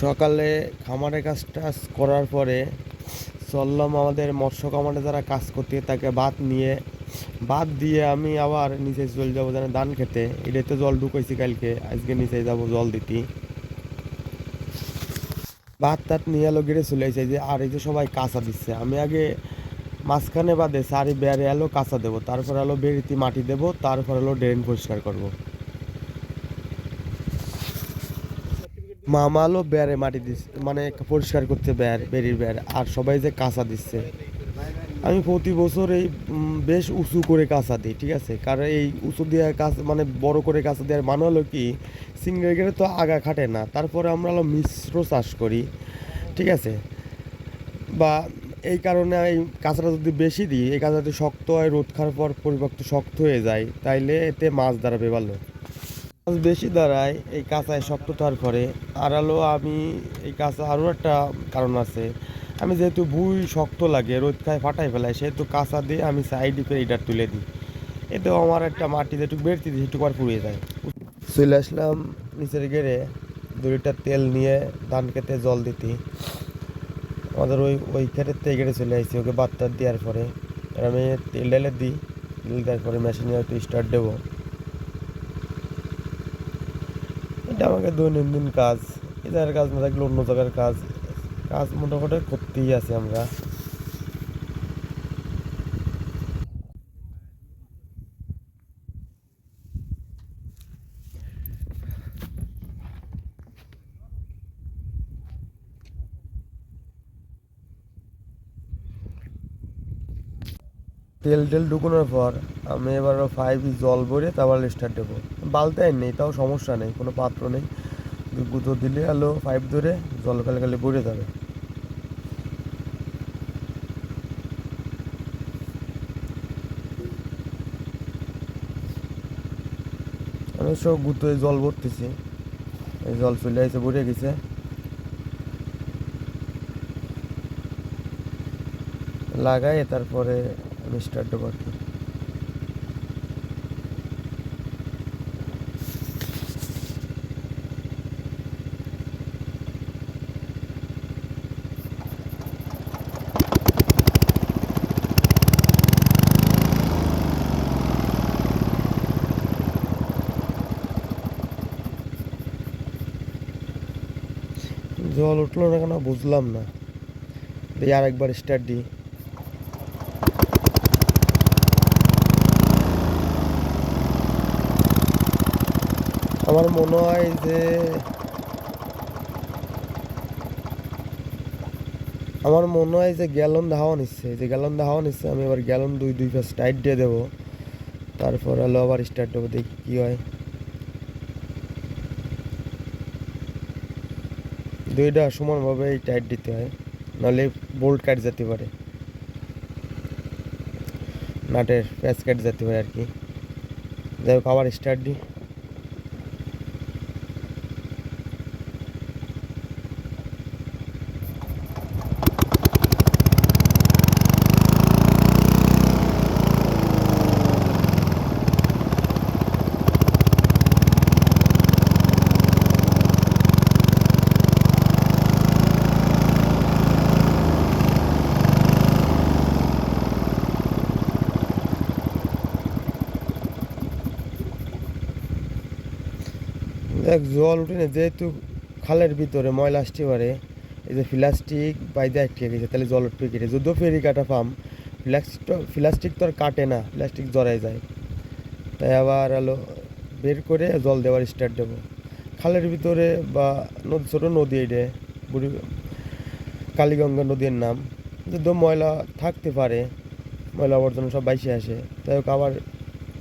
সকালে খামারে কাজ টাজ করার পরে চললাম আমাদের মৎস্য খামারে যারা কাজ করতে তাকে বাদ দিয়ে আমি আবার নিচে চলে যাবো যেন ধান খেতে। এটাই তো জল ঢুকাইছি কালকে, আজকে নিচে যাব জল দিতে। ভাত টাত নিয়ে এলো গেড়ে চলে আসে যে, আর এই যে সবাই কাঁচা দিচ্ছে, আমি আগে মাঝখানে বাদে সারি বেড়ে এলো কাঁচা দেবো, তারপর এলো বেড়িতে মাটি দেবো, তারপর এলো ড্রেন পরিষ্কার করবো। মামা আলো বেড়ে মাটি দিচ্ছে, মানে পরিষ্কার করতে বেড়ির বেড়, আর সবাই যে কাঁচা দিচ্ছে। আমি প্রতি বছর এই বেশ উঁচু করে কাঁচা দিই, ঠিক আছে? কারণ এই উঁচু দিয়ে কাঁচা মানে বড় করে কাঁচা দেওয়ার মানে হলো কি, সিঙ্গেল গেড়ে তো আগা খাটে না। তারপরে আমরা হলো মিশ্র চাষ করি, ঠিক আছে? বা এই কারণে এই কাঁচাটা যদি বেশি দিই, এই কাঁচা যদি শক্ত হয়, রোদ খাওয়ার পর পরিপক্ক শক্ত হয়ে যায়, তাইলে এতে মাছ দাঁড়াবে ভালো। মাছ বেশি দাঁড়ায় এই কাঁচায় শক্ত হওয়ার পরে। আর হলো আমি এই কাঁচা আরও একটা কারণ আছে, আমি যেহেতু ভুঁই শক্ত লাগে, রোদ খায় ফাটাই ফেলায়, সেহেতু কাঁচা দিয়ে আমি সাইড করে এটা তুলে দিই। এতেও আমার একটা মাটি যেটুকু বেরতি দিই সেটুকু আর পুড়িয়ে যায়। চলে আসলাম নিচের গেড়ে 2 লিটার তেল নিয়ে ধান খেতে জল দিতে। আমাদের ওই ক্ষেতের থেকে গেড়ে চলে আসছি, ওকে বাচ্চা দেওয়ার পরে আমি তেল ঢেলে দিই। তেল দেওয়ার পরে মেশিনে হয়তো স্টার্ট দেবো। এটা আমাকে দৈনন্দিন কাজ, এ জায়গার কাজ না থাকলে অন্য জায়গার কাজ কাজ মোটামুটি করতেই আছি আমরা। তেল টেল ঢুকানোর পর আমি এবার 5 জল ভরে তারপর স্টার্ট দেবো। বালতি নেই, তাও সমস্যা নেই, কোনো পাত্র নেই, গুঁতো দিলে আলো 5 ধরে জল খালি খালি ভরে যাবে। আমি সব গুঁতোয় জল ভরতেছি, এই জল চলে আসে ভরে গেছে। লাগাই তারপরে আমি স্টার্ট দেবো আর কি। জল উঠলো না কেন বুঝলাম না, দিয়ে আরেকবার স্টার্ট দিই। আমার মনে হয় যে গ্যালন হাওয়া নিচ্ছে, আমি এবার গ্যালন 2 পাঁচ টাইট দিয়ে দেবো, তারপর হলো আবার স্টার্ট দেবো, দেখি কী হয়। 2টা সমানভাবে টাইট দিতে হয়, নাহলে বোল্ট কাট যেতে পারে, নাটের প্যাচ কাট যেতে পারে আর কি। যাই হোক, আবার স্টার্ট দিই। দেখ, জল উঠে না, যেহেতু খালের ভিতরে ময়লা আসতে পারে, এই যে প্লাস্টিক বাইদে আটকে গেছে, তাহলে জল উঠবে কেটে, যদিও ফেরি কাটা পাম, প্লাস্টিক তো আর কাটে না, প্লাস্টিক জড়াই যায়। তাই আবার আলো বের করে জল দেওয়ার স্টার্ট দেবো। খালের ভিতরে বা নদী, ছোটো নদী, এটা বুড়ি কালীগঙ্গা নদীর নাম, যদিও ময়লা থাকতে পারে, ময়লা আবর্জনা সব বাইসে আসে। তাই হোক, আবার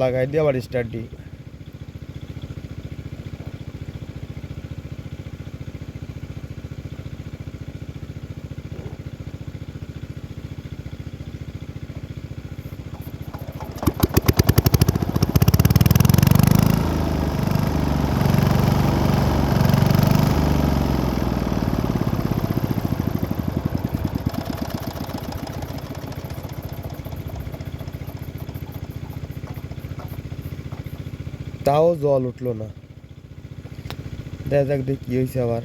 লাগাই দিয়ে আবার স্টার্ট দিই। তাও জল উঠলো না, দেখা যাক দেখি কী হয়েছে আবার।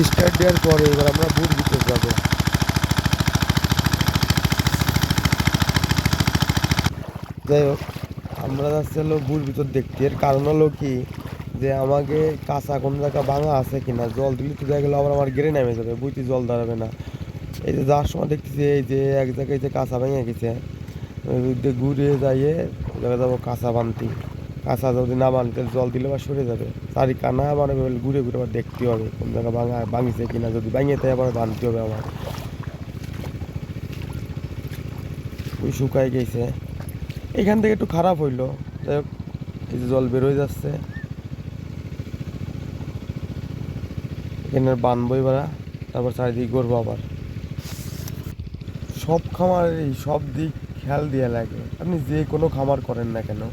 স্টার্ট দেওয়ার পরে এবার আমরা বুট ভিতর যাবো। যাই হোক, আমরা যাচ্ছি হলো বুট ভিতর দেখতে। এর কারণ হলো কি, যে আমাকে কাঁচা কোনো জায়গা ভাঙা আছে কিনা, জল দিলে তো দেখা গেলো আবার আমার গেড়ে নেমে যাবে, বুঝতে জল দাঁড়াবে না। এই যে যাওয়ার সময় দেখতেছি এই যে এক জায়গায় যে কাঁচা ভেঙে গেছে, ঘুরে যাইয়ে দেখা যাবো কাঁচা বানতি। কাঁচা যদি না বানতে জল দিলে আবার সরে যাবে, চারি কানা মানে ঘুরে ঘুরে আবার দেখতে হবে কোন জায়গা ভাঙিছে কিনা, যদি ভাঙিয়ে তাই আবার বানতে হবে আমার। ওই শুকায় গেছে, এখান থেকে একটু খারাপ হইলো। যাই হোক, এই যে জল বেরোয় যাচ্ছে, এখানে বানবই বেড়া, তারপর চারিদিক করবো আবার। সব খামারেরই সব দিক খেয়াল দিয়ে লাগে, আপনি যে কোনো খামার করেন না কেন।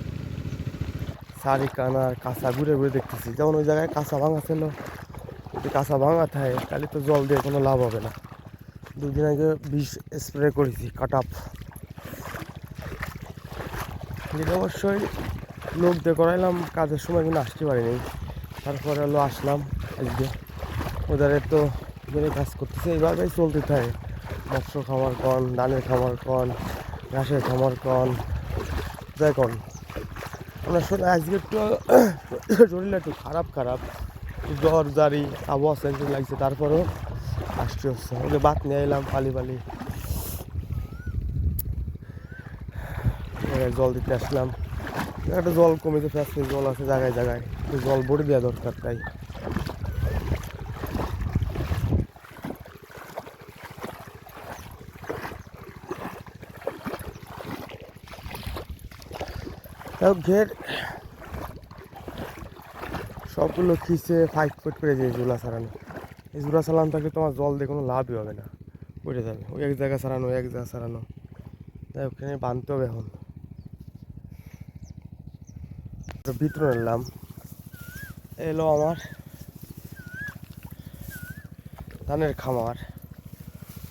সারি কানা কাঁচা ঘুরে ঘুরে দেখতেছি, যেমন ওই জায়গায় কাঁচা ভাঙা ছিল, যদি কাঁচা ভাঙা থাকে তাহলে তো জল দিয়ে কোনো লাভ হবে না। দুদিন আগে বিষ স্প্রে করেছি কাটাপ, যেটা অবশ্যই লোক দিয়ে করাইলাম, কাজের সময় কিন্তু আসতে পারিনি। তারপরে হলো আসলাম আজকে, ওদের তো কাজ করতেছে, এইভাবেই চলতে থাকে। মৎস্য খামার কন, ধানের খামার কন, ঘাসের খামার কন, যাই কন। আমরা আজকে একটু শরীরটা একটু খারাপ খারাপ, জ্বর জারি আবহাওয়া সেন্সিটিভ লাগছে, তারপরেও আসতে হচ্ছে। ওই যে বাত নিয়ে এলাম পালি পালি, জল দিতে আসলাম। একটা জল কমেছে, ফ্যাক্টরি জল আছে জায়গায় জায়গায়, জল ভরে দেওয়া দরকার। তাই ঘের সবগুলো খিচে ফাইট ফুট করে দিয়ে জোলা ছাড়ানো। এই জোড়া চালানো থাকলে তোমার জল দিয়ে কোনো লাভই হবে না, পড়ে যাবে। ওই এক জায়গা ছাড়ানো, এক জায়গা ছাড়ানো, তাই ওখানে বাঁধতে হবে। এখন ভিতরে নিলাম, এলো আমার ধানের খামার।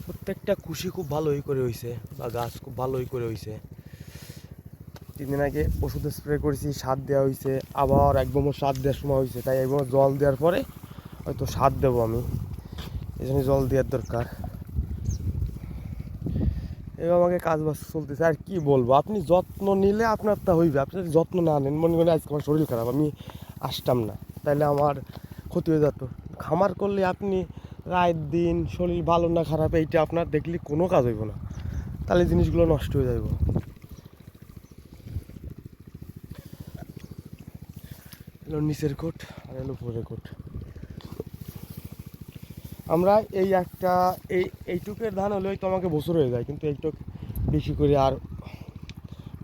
প্রত্যেকটা কুশি খুব ভালোই করে হয়েছে, বা গাছ খুব ভালোই করে হয়েছে। 3 দিন আগে ওষুধ স্প্রে করেছি, সার দেওয়া হয়েছে, আবার এক বোমর সার দেওয়ার সময় হয়েছে, তাই এক বোমর জল দেওয়ার পরে হয়তো সার দেবো আমি, এই জন্য জল দেওয়ার দরকার। এবার আমাকে কাজ বাজ চলতেছে, আর কি বলবো। আপনি যত্ন নিলে আপনার তা হইবে, আপনি যদি যত্ন না নেন, মনে করেন আজকে আমার শরীর খারাপ, আমি আসতাম না, তাহলে আমার ক্ষতি হয়ে যেত। খামার করলে আপনি রাত দিন শরীর ভালো না খারাপ এইটা আপনার দেখলে কোনো কাজ হইব না, তাহলে জিনিসগুলো নষ্ট হয়ে যাইব। এলো নিচের কোট আর এলো উপরের কোট। আমরা এই একটা এইটুকের ধান হলেই তো আমাকে বছর হয়ে যায়, কিন্তু এইটুক বেশি করে আর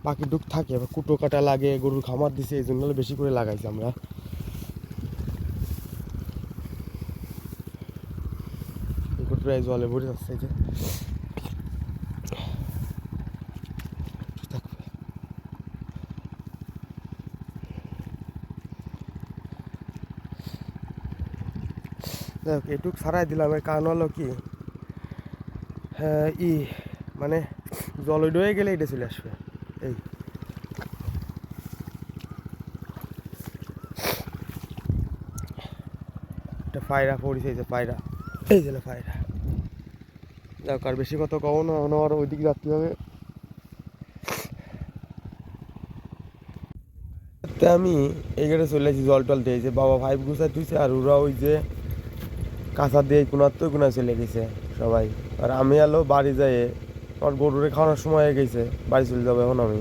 বাকি ডুক থাকে, কুটো কাটা লাগে, গরুর খামার দিছে, এই জন্য বেশি করে লাগাইছি আমরা। প্রায় জলে ভরে যাচ্ছে, এই যে যাই হোক, এটুক ছাড়াই দিলাম। এর কারণ হলো কি, হ্যাঁ মানে জল ডয়ে গেলে এটা চলে আসবে। এই একটা পায়রা পড়েছে, এই যে পায়রা, এই যে পায়রা। যাক, আর বেশি কথা কও না, আর ওইদিকে যাতে হবে। আমি এই গেটে চলে আসছি, জল টল দিয়েছে, বাবা ভাই গুছাই তুইছে, আর ওরা ওই যে কাঁচা দিয়ে কোনার তো কোনায় চলে গেছে সবাই। আর আমি এলো বাড়ি যাই, আমার গরুরে খাওয়ানোর সময় হয়ে গেছে, বাড়ি চলে যাবো এখন আমি।